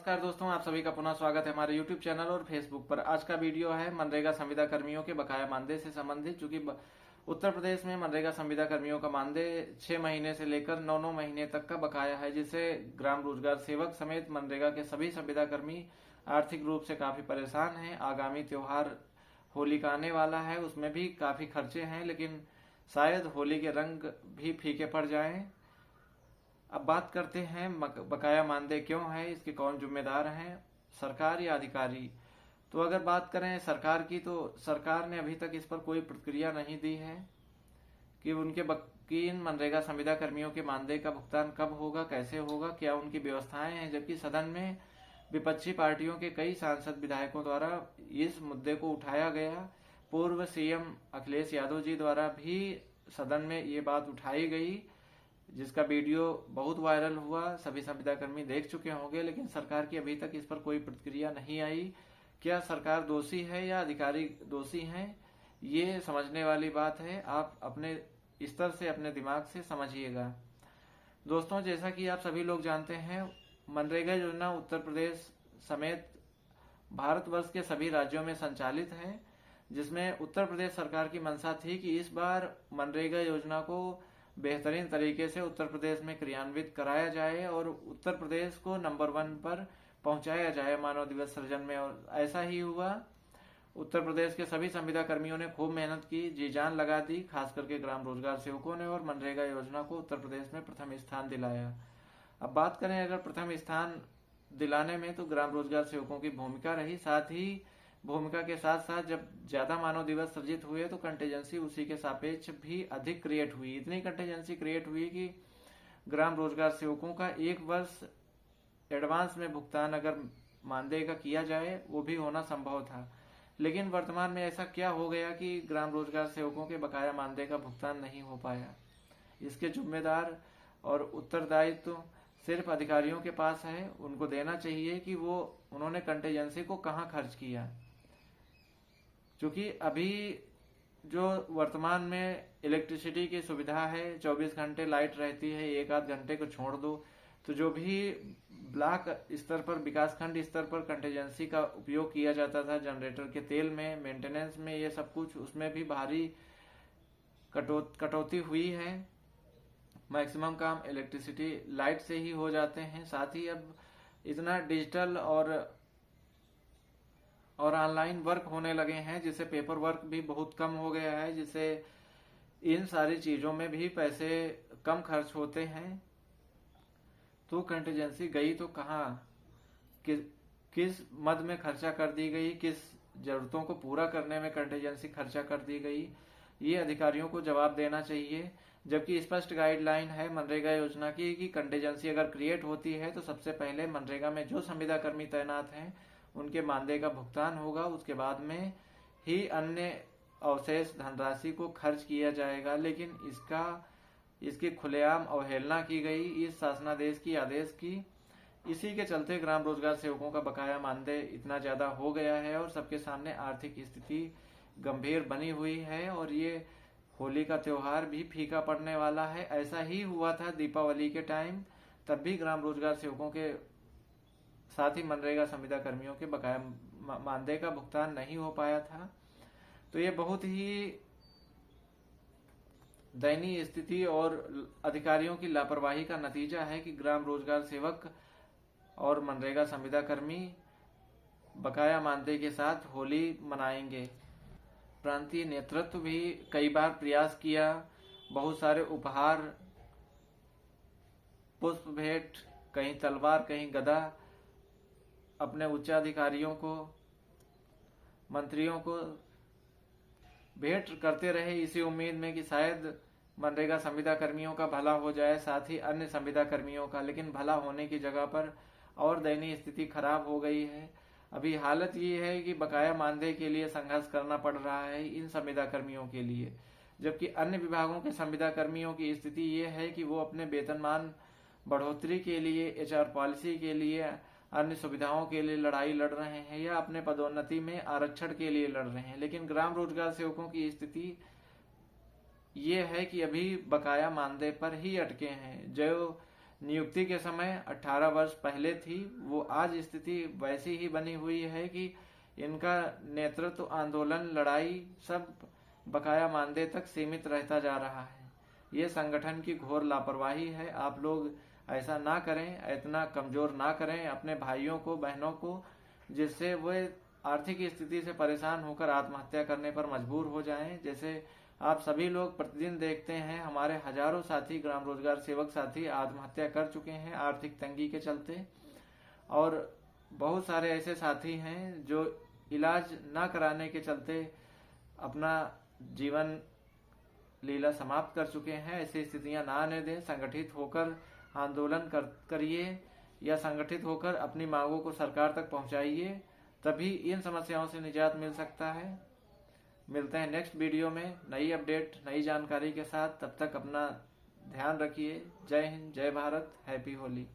नमस्कार दोस्तों, आप सभी का पुनः स्वागत है हमारे YouTube चैनल और Facebook पर। आज का वीडियो है मनरेगा संविदा कर्मियों के बकाया मानदेय से संबंधित। चूंकि उत्तर प्रदेश में मनरेगा संविदा कर्मियों का मानदेय 6 महीने से लेकर 9 महीने तक का बकाया है, जिससे ग्राम रोजगार सेवक समेत मनरेगा के सभी संविदा कर्मी आर्थिक रूप से काफी परेशान हैं। आगामी त्योहार होली का आने वाला है, उसमें भी काफी खर्चे हैं, लेकिन शायद होली के रंग भी फीके पड़ जाएं। अब बात करते हैं बकाया मानदेय क्यों है, इसके कौन जिम्मेदार हैं, सरकार या अधिकारी। तो अगर बात करें सरकार की, तो सरकार ने अभी तक इस पर कोई प्रतिक्रिया नहीं दी है कि इन मनरेगा संविदा कर्मियों के मानदेय का भुगतान कब होगा, कैसे होगा, क्या उनकी व्यवस्थाएं हैं। जबकि सदन में विपक्षी पार्टियों के कई सांसद विधायकों द्वारा इस मुद्दे को उठाया गया। पूर्व सीएम अखिलेश यादव जी द्वारा भी सदन में ये बात उठाई गई, जिसका वीडियो बहुत वायरल हुआ, सभी संविदा कर्मी देख चुके होंगे। लेकिन सरकार की अभी तक इस पर कोई प्रतिक्रिया नहीं आई। क्या सरकार दोषी है या अधिकारी दोषी हैं, ये समझने वाली बात है। आप अपने स्तर से, अपने दिमाग से समझिएगा। दोस्तों, जैसा कि आप सभी लोग जानते हैं, मनरेगा योजना उत्तर प्रदेश समेत भारतवर्ष के सभी राज्यों में संचालित है, जिसमें उत्तर प्रदेश सरकार की मंशा थी कि इस बार मनरेगा योजना को बेहतरीन तरीके से उत्तर प्रदेश में क्रियान्वित कराया जाए और उत्तर प्रदेश को नंबर 1 पर पहुंचाया जाए मानव दिवस सृजन में। और ऐसा ही हुआ। उत्तर प्रदेश के सभी संविदा कर्मियों ने खूब मेहनत की, जी जान लगा दी, खास करके ग्राम रोजगार सेवकों ने, और मनरेगा योजना को उत्तर प्रदेश में प्रथम स्थान दिलाया। अब बात करें अगर प्रथम स्थान दिलाने में, तो ग्राम रोजगार सेवकों की भूमिका रही। साथ ही भूमिका के साथ साथ जब ज्यादा मानव दिवस सृजित हुए तो कंटेजेंसी उसी के सापेक्ष भी अधिक क्रिएट हुई। इतनी कंटेजेंसी क्रिएट हुई कि ग्राम रोजगार सेवकों का 1 वर्ष एडवांस में भुगतान अगर मानदेय का किया जाए, वो भी होना संभव था। लेकिन वर्तमान में ऐसा क्या हो गया कि ग्राम रोजगार सेवकों के बकाया मानदेय का भुगतान नहीं हो पाया। इसके जिम्मेदार और उत्तरदायित्व सिर्फ अधिकारियों के पास है। उनको देना चाहिए कि उन्होंने कंटेजेंसी को कहाँ खर्च किया। क्योंकि अभी जो वर्तमान में इलेक्ट्रिसिटी की सुविधा है, 24 घंटे लाइट रहती है, 1-8 घंटे को छोड़ दो, तो जो भी ब्लॉक स्तर पर, विकासखंड स्तर पर कंटेजेंसी का उपयोग किया जाता था जनरेटर के तेल में, मेंटेनेंस में, ये सब कुछ, उसमें भी भारी कटौती हुई है। मैक्सिमम काम इलेक्ट्रिसिटी लाइट से ही हो जाते हैं। साथ ही अब इतना डिजिटल और ऑनलाइन वर्क होने लगे हैं, जिससे पेपर वर्क भी बहुत कम हो गया है, जिससे इन सारी चीजों में भी पैसे कम खर्च होते हैं। तो कंटीजेंसी गई तो कहाँ, किस मद में खर्चा कर दी गई, किस जरूरतों को पूरा करने में कंटीजेंसी खर्चा कर दी गई, ये अधिकारियों को जवाब देना चाहिए। जबकि स्पष्ट गाइडलाइन है मनरेगा योजना की कि कंटीजेंसी अगर क्रिएट होती है तो सबसे पहले मनरेगा में जो संविदा कर्मी तैनात हैं उनके मानदेय का भुगतान होगा। उसके बाद में ही अन्य अवशेष धनराशि को खर्च किया जाएगा। लेकिन इसकी खुलेआम अवहेलना की गई इस शासनादेश की, आदेश की। इसी के चलते ग्राम रोजगार सेवकों का बकाया मानदेय इतना ज्यादा हो गया है और सबके सामने आर्थिक स्थिति गंभीर बनी हुई है। और ये होली का त्योहार भी फीका पड़ने वाला है। ऐसा ही हुआ था दीपावली के टाइम, तब भी ग्राम रोजगार सेवकों के साथ ही मनरेगा संविदा कर्मियों के बकाया मानदेय का भुगतान नहीं हो पाया था। तो ये बहुत ही दयनीय स्थिति और अधिकारियों की लापरवाही का नतीजा है कि ग्राम रोजगार सेवक और मनरेगा संविदा कर्मी बकाया मानदेय के साथ होली मनाएंगे। प्रांतीय नेतृत्व भी कई बार प्रयास किया, बहुत सारे उपहार, पुष्प भेंट, कहीं तलवार कहीं गदा, अपने उच्चाधिकारियों को, मंत्रियों को भेंट करते रहे, इसी उम्मीद में कि शायद मनरेगा संविदा कर्मियों का भला हो जाए, साथ ही अन्य संविदा कर्मियों का। लेकिन भला होने की जगह पर और दयनीय स्थिति खराब हो गई है। अभी हालत ये है कि बकाया मानदेय के लिए संघर्ष करना पड़ रहा है इन संविदा कर्मियों के लिए। जबकि अन्य विभागों के संविदा कर्मियों की स्थिति ये है कि वो अपने वेतनमान बढ़ोतरी के लिए, HR पॉलिसी के लिए, अन्य सुविधाओं के लिए लड़ाई लड़ रहे हैं या अपने पदोन्नति में आरक्षण के लिए लड़ रहे हैं। लेकिन ग्राम रोजगार सेवकों की स्थिति ये है कि अभी बकाया मानदेय पर ही अटके हैं। जो नियुक्ति के समय 18 वर्ष पहले थी, वो आज स्थिति वैसी ही बनी हुई है कि इनका नेतृत्व आंदोलन, लड़ाई सब बकाया मानदेय तक सीमित रहता जा रहा है। ये संगठन की घोर लापरवाही है। आप लोग ऐसा ना करें, इतना कमजोर ना करें अपने भाइयों को, बहनों को, जिससे वे आर्थिक स्थिति से परेशान होकर आत्महत्या करने पर मजबूर हो जाएं। जैसे आप सभी लोग प्रतिदिन देखते हैं, हमारे हजारों साथी, ग्राम रोजगार सेवक साथी आत्महत्या कर चुके हैं आर्थिक तंगी के चलते, और बहुत सारे ऐसे साथी हैं जो इलाज ना कराने के चलते अपना जीवन लीला समाप्त कर चुके हैं। ऐसी स्थितियां ना आने दें। संगठित होकर आंदोलन करिए या संगठित होकर अपनी मांगों को सरकार तक पहुंचाइए, तभी इन समस्याओं से निजात मिल सकता है। मिलते हैं नेक्स्ट वीडियो में नई अपडेट, नई जानकारी के साथ। तब तक अपना ध्यान रखिए। जय हिंद, जय भारत, हैप्पी होली।